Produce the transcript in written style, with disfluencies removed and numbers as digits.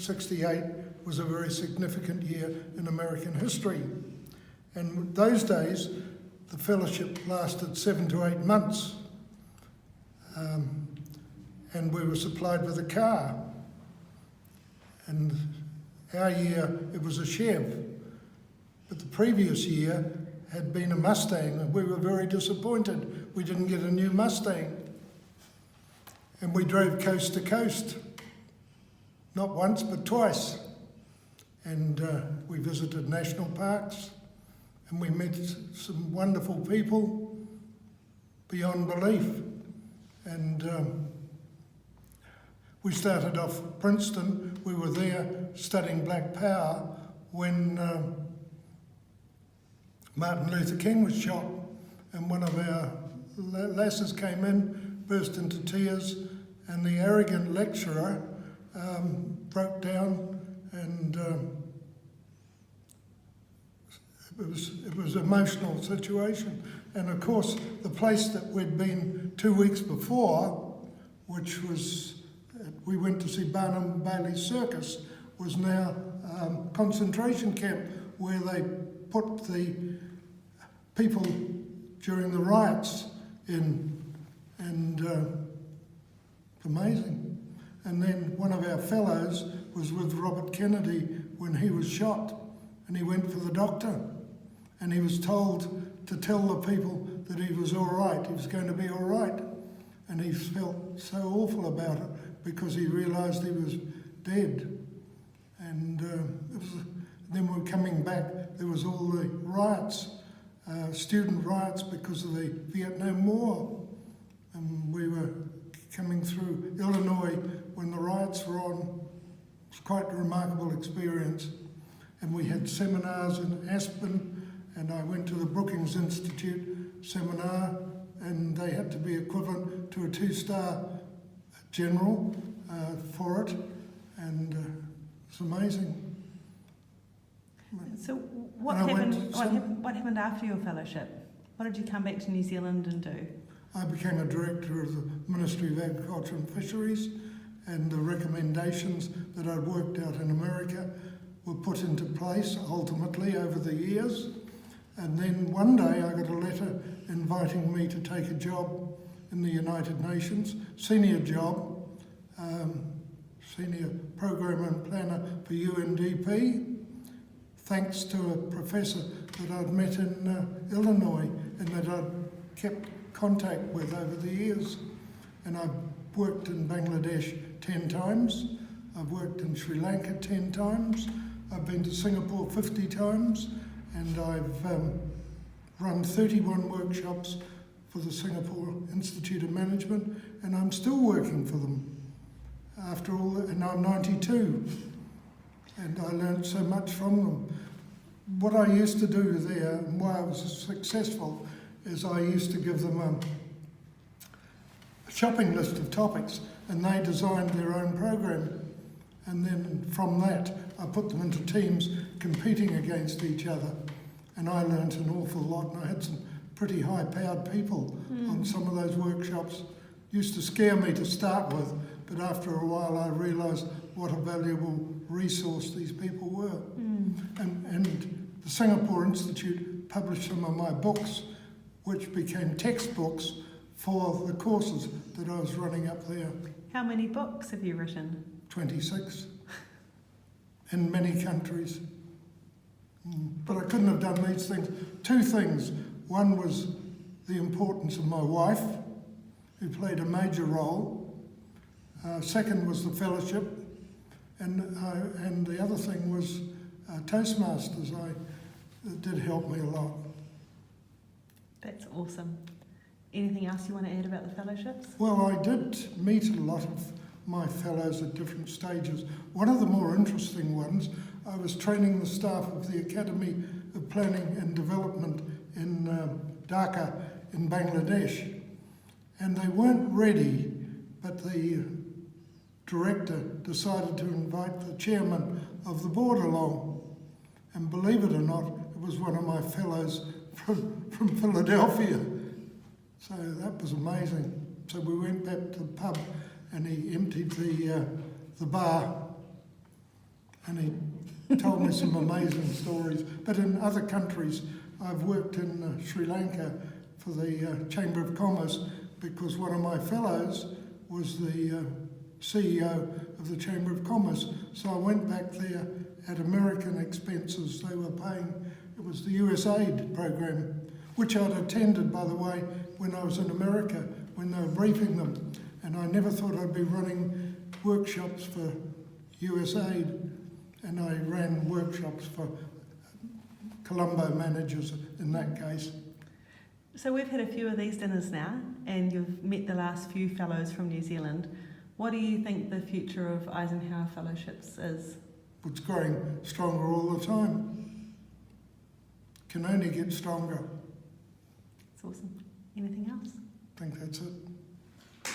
1968 was a very significant year in American history. And those days, the fellowship lasted 7 to 8 months. And we were supplied with a car. And our year, it was a Chev. But the previous year had been a Mustang, and we were very disappointed. We didn't get a new Mustang. And we drove coast to coast, not once, but twice. And we visited national parks, and we met some wonderful people beyond belief. And we started off at Princeton. We were there studying Black Power when Martin Luther King was shot, and one of our lasses came in, burst into tears, and the arrogant lecturer broke down, and it was an emotional situation. And of course, the place that we'd been 2 weeks before, which was, we went to see Barnum Bailey Circus, was now concentration camp where they put the people during the riots in, and amazing. And then one of our fellows was with Robert Kennedy when he was shot, and he went for the doctor, and he was told to tell the people that he was all right, he was going to be all right. And he felt so awful about it because he realised he was dead. And then we were coming back, there was all the riots, student riots because of the Vietnam War. And we were coming through Illinois when the riots were on. It was quite a remarkable experience. And we had seminars in Aspen, and I went to the Brookings Institute seminar, and they had to be equivalent to a 2-star general for it, and it's amazing. So what happened after your fellowship? What did you come back to New Zealand and do? I became a director of the Ministry of Agriculture and Fisheries, and the recommendations that I'd worked out in America were put into place ultimately over the years. And then one day I got a letter inviting me to take a job in the United Nations, senior job, senior program and planner for UNDP, thanks to a professor that I'd met in Illinois and that I'd kept contact with over the years. And I've worked in Bangladesh 10 times, I've worked in Sri Lanka 10 times, I've been to Singapore 50 times, and I've run 31 workshops for the Singapore Institute of Management, and I'm still working for them after all, and I'm 92, and I learned so much from them. What I used to do there, and why I was successful, is I used to give them a shopping list of topics, and they designed their own program. And then from that, I put them into teams competing against each other. And I learnt an awful lot, and I had some pretty high-powered people on some of those workshops. Used to scare me to start with, but after a while I realised what a valuable resource these people were. And the Singapore Institute published some of my books, which became textbooks for the courses that I was running up there. How many books have you written? 26, in many countries. But I couldn't have done these things. 2 things. One was the importance of my wife, who played a major role. Second was the fellowship. And the other thing was Toastmasters. It did help me a lot. That's awesome. Anything else you want to add about the fellowships? Well, I did meet a lot of my fellows at different stages. One of the more interesting ones, I was training the staff of the Academy of Planning and Development in Dhaka in Bangladesh. And they weren't ready, but the director decided to invite the chairman of the board along. And believe it or not, it was one of my fellows from Philadelphia. So that was amazing. So we went back to the pub, and he emptied the bar, and he told me some amazing stories. But in other countries, I've worked in Sri Lanka for the Chamber of Commerce because one of my fellows was the CEO of the Chamber of Commerce. So I went back there at American expenses. They were paying, it was the USAID program, which I'd attended, by the way, when I was in America, when they were briefing them. And I never thought I'd be running workshops for USAID. And I ran workshops for Colombo managers in that case. So we've had a few of these dinners now, and you've met the last few fellows from New Zealand. What do you think the future of Eisenhower Fellowships is? It's growing stronger all the time. Can only get stronger. That's awesome. Anything else? I think that's it.